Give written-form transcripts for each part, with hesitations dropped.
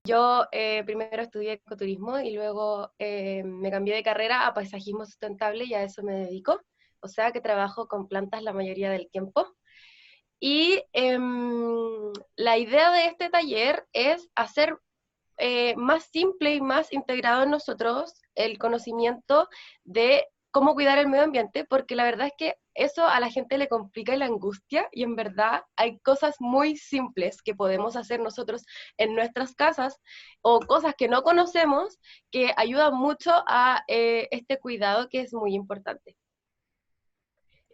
Yo primero estudié ecoturismo y luego me cambié de carrera a paisajismo sustentable y a eso me dedico. O sea que trabajo con plantas la mayoría del tiempo. Y la idea de este taller es hacer más simple y más integrado en nosotros el conocimiento de cómo cuidar el medio ambiente, porque la verdad es que eso a la gente le complica y la angustia, y en verdad hay cosas muy simples que podemos hacer nosotros en nuestras casas, o cosas que no conocemos, que ayudan mucho a este cuidado que es muy importante.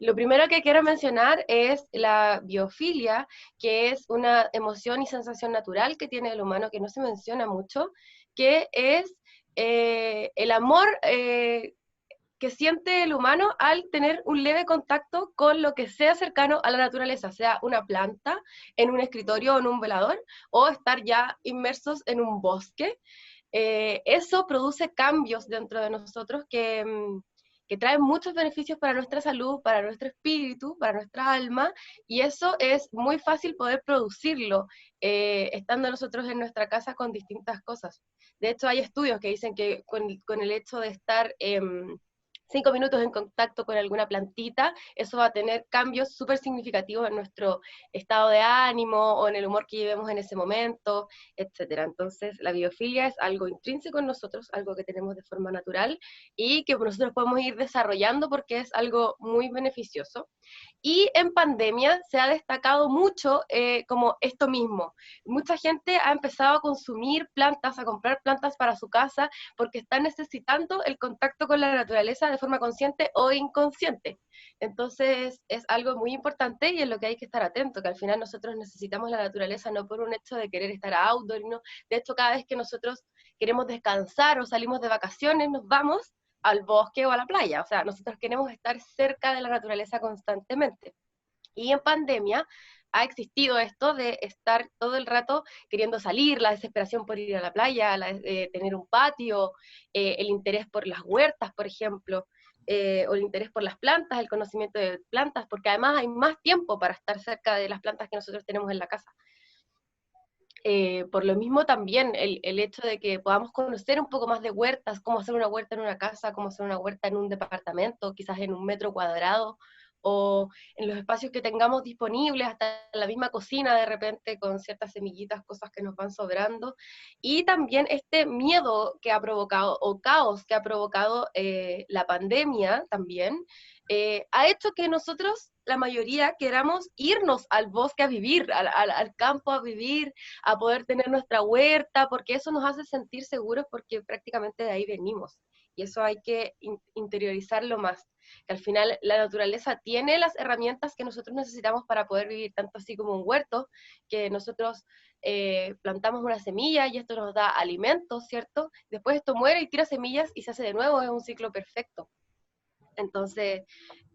Lo primero que quiero mencionar es la biofilia, que es una emoción y sensación natural que tiene el humano que no se menciona mucho, que es el amor que siente el humano al tener un leve contacto con lo que sea cercano a la naturaleza, sea una planta, en un escritorio o en un velador, o estar ya inmersos en un bosque. Eso produce cambios dentro de nosotros que traen muchos beneficios para nuestra salud, para nuestro espíritu, para nuestra alma, y eso es muy fácil poder producirlo estando nosotros en nuestra casa con distintas cosas. De hecho, hay estudios que dicen que con el hecho de estar 5 minutos en contacto con alguna plantita, eso va a tener cambios súper significativos en nuestro estado de ánimo o en el humor que llevemos en ese momento, etcétera. Entonces, la biofilia es algo intrínseco en nosotros, algo que tenemos de forma natural y que nosotros podemos ir desarrollando porque es algo muy beneficioso. Y en pandemia se ha destacado mucho como esto mismo. Mucha gente ha empezado a consumir plantas, a comprar plantas para su casa, porque están necesitando el contacto con la naturaleza de forma consciente o inconsciente. Entonces es algo muy importante y en lo que hay que estar atento, que al final nosotros necesitamos la naturaleza no por un hecho de querer estar outdoor, no. De hecho, cada vez que nosotros queremos descansar o salimos de vacaciones, nos vamos al bosque o a la playa. O sea, nosotros queremos estar cerca de la naturaleza constantemente. Y en pandemia ha existido esto de estar todo el rato queriendo salir, la desesperación por ir a la playa, tener un patio, el interés por las huertas, por ejemplo, o el interés por las plantas, el conocimiento de plantas, porque además hay más tiempo para estar cerca de las plantas que nosotros tenemos en la casa. Por lo mismo también el hecho de que podamos conocer un poco más de huertas, cómo hacer una huerta en una casa, cómo hacer una huerta en un departamento, quizás en un metro cuadrado, o en los espacios que tengamos disponibles, hasta en la misma cocina de repente con ciertas semillitas, cosas que nos van sobrando. Y también este miedo que ha provocado, o caos que ha provocado la pandemia también, ha hecho que nosotros, la mayoría, queramos irnos al bosque a vivir, al campo a vivir, a poder tener nuestra huerta, porque eso nos hace sentir seguros porque prácticamente de ahí venimos. Y eso hay que interiorizarlo más, que al final la naturaleza tiene las herramientas que nosotros necesitamos para poder vivir, tanto así como un huerto, que nosotros plantamos una semilla y esto nos da alimentos, ¿cierto? Después esto muere y tira semillas y se hace de nuevo, es un ciclo perfecto. Entonces,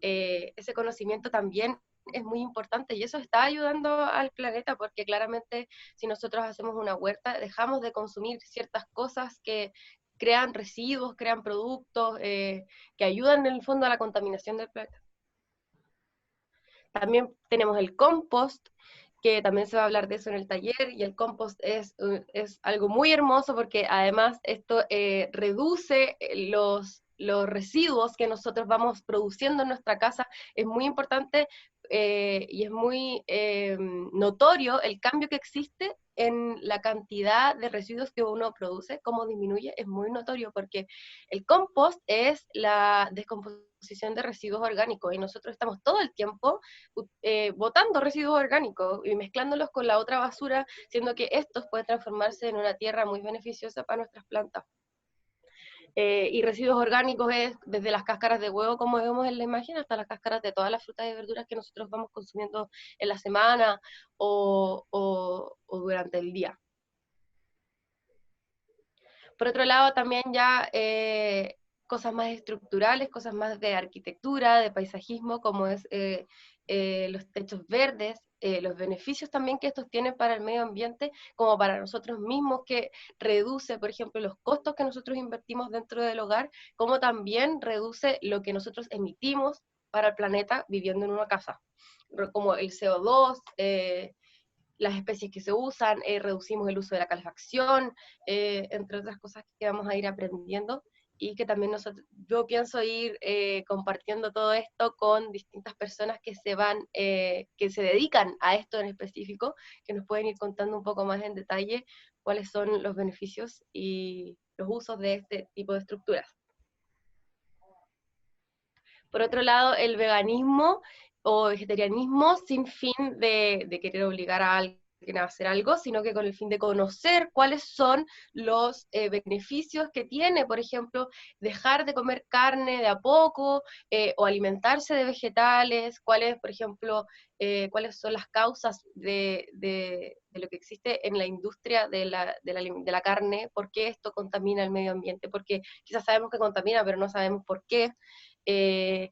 ese conocimiento también es muy importante y eso está ayudando al planeta porque claramente si nosotros hacemos una huerta dejamos de consumir ciertas cosas que crean residuos, crean productos que ayudan en el fondo a la contaminación del planeta. También tenemos el compost, que también se va a hablar de eso en el taller, y el compost es algo muy hermoso porque además esto reduce los residuos que nosotros vamos produciendo en nuestra casa. Es muy importante y es muy notorio el cambio que existe en la cantidad de residuos que uno produce, cómo disminuye, es muy notorio porque el compost es la descomposición de residuos orgánicos y nosotros estamos todo el tiempo botando residuos orgánicos y mezclándolos con la otra basura, siendo que estos pueden transformarse en una tierra muy beneficiosa para nuestras plantas. Y residuos orgánicos es desde las cáscaras de huevo, como vemos en la imagen, hasta las cáscaras de todas las frutas y verduras que nosotros vamos consumiendo en la semana o durante el día. Por otro lado, también ya cosas más estructurales, cosas más de arquitectura, de paisajismo, como es los techos verdes, los beneficios también que estos tienen para el medio ambiente, como para nosotros mismos, que reduce, por ejemplo, los costos que nosotros invertimos dentro del hogar, como también reduce lo que nosotros emitimos para el planeta viviendo en una casa, como el CO2, las especies que se usan, reducimos el uso de la calefacción, entre otras cosas que vamos a ir aprendiendo y que también yo pienso ir compartiendo todo esto con distintas personas que que se dedican a esto en específico, que nos pueden ir contando un poco más en detalle cuáles son los beneficios y los usos de este tipo de estructuras. Por otro lado, el veganismo o vegetarianismo sin fin de querer obligar a alguien a hacer algo, sino que con el fin de conocer cuáles son los beneficios que tiene, por ejemplo, dejar de comer carne de a poco o alimentarse de vegetales, cuáles, por ejemplo, cuáles son las causas de lo que existe en la industria de la carne, por qué esto contamina el medio ambiente, porque quizás sabemos que contamina, pero no sabemos por qué. Eh,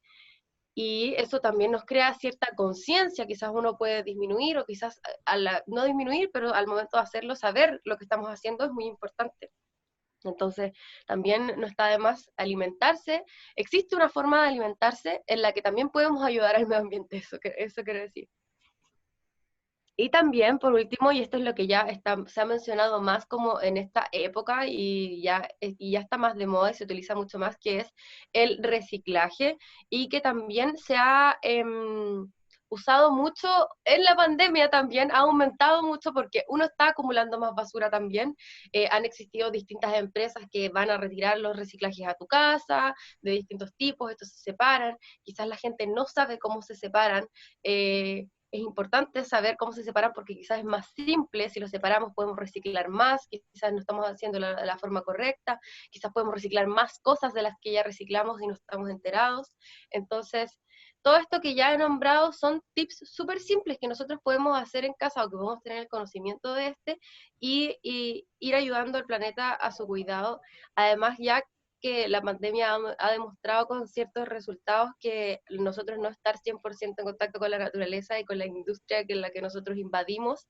y eso también nos crea cierta conciencia, quizás uno puede disminuir o quizás no disminuir, pero al momento de hacerlo, saber lo que estamos haciendo es muy importante. Entonces, también no está de más alimentarse. Existe una forma de alimentarse en la que también podemos ayudar al medio ambiente, eso quiero decir. Y también, por último, y esto es lo que ya se ha mencionado más como en esta época y ya está más de moda y se utiliza mucho más, que es el reciclaje y que también se ha usado mucho en la pandemia también, ha aumentado mucho porque uno está acumulando más basura también. Han existido distintas empresas que van a retirar los reciclajes a tu casa, de distintos tipos, estos se separan, quizás la gente no sabe cómo se separan. Es importante saber cómo se separan porque quizás es más simple, si los separamos podemos reciclar más, quizás no estamos haciendo la forma correcta, quizás podemos reciclar más cosas de las que ya reciclamos y no estamos enterados. Entonces, todo esto que ya he nombrado son tips súper simples que nosotros podemos hacer en casa o que podemos tener el conocimiento de y ir ayudando al planeta a su cuidado. Además, ya que la pandemia ha demostrado con ciertos resultados que nosotros no estar 100% en contacto con la naturaleza y con la industria en la que nosotros invadimos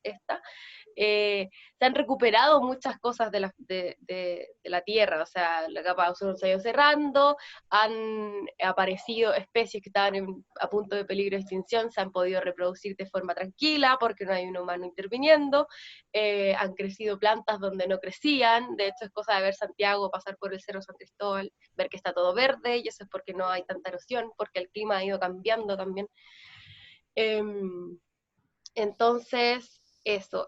se han recuperado muchas cosas de la Tierra, o sea, la capa de ozono se ha ido cerrando, han aparecido especies que estaban a punto de peligro de extinción, se han podido reproducir de forma tranquila porque no hay un humano interviniendo, han crecido plantas donde no crecían, de hecho es cosa de ver Santiago, pasar por el Cerro San Cristóbal, ver que está todo verde, y eso es porque no hay tanta erosión, porque el clima ha ido cambiando también. Entonces, eso,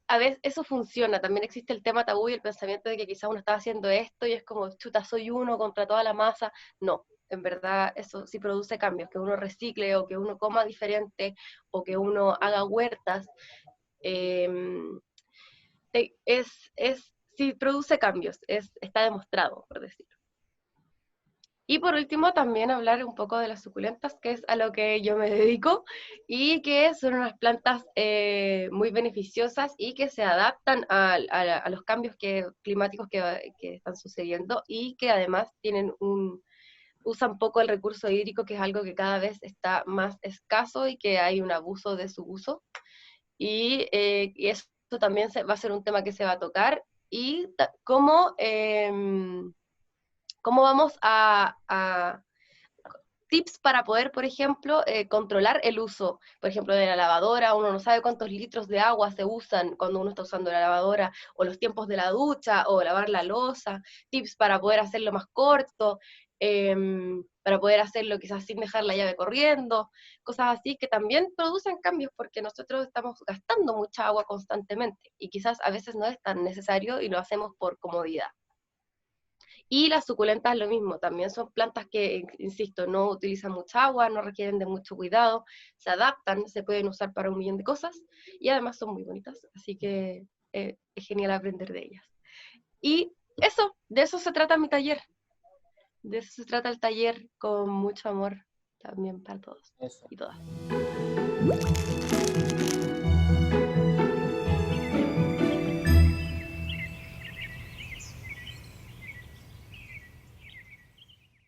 a veces eso funciona, también existe el tema tabú y el pensamiento de que quizás uno está haciendo esto y es como, chuta, soy uno contra toda la masa. No, en verdad eso sí produce cambios, que uno recicle o que uno coma diferente o que uno haga huertas. Eh, sí produce cambios, está demostrado, por decirlo. Y por último, también hablar un poco de las suculentas, que es a lo que yo me dedico, y que son unas plantas muy beneficiosas y que se adaptan a los cambios climáticos que están sucediendo y que además usan poco el recurso hídrico, que es algo que cada vez está más escaso y que hay un abuso de su uso. Y eso también va a ser un tema que se va a tocar, y cómo vamos a tips para poder, por ejemplo, controlar el uso, por ejemplo, de la lavadora. Uno no sabe cuántos litros de agua se usan cuando uno está usando la lavadora, o los tiempos de la ducha, o lavar la loza, tips para poder hacerlo más corto, para poder hacerlo quizás sin dejar la llave corriendo, cosas así que también producen cambios porque nosotros estamos gastando mucha agua constantemente y quizás a veces no es tan necesario y lo hacemos por comodidad. Y las suculentas lo mismo, también son plantas que, insisto, no utilizan mucha agua, no requieren de mucho cuidado, se adaptan, se pueden usar para un millón de cosas y además son muy bonitas, así que es genial aprender de ellas. Y eso, de eso se trata mi taller, de eso se trata el taller con mucho amor también para todos Eso. y todas.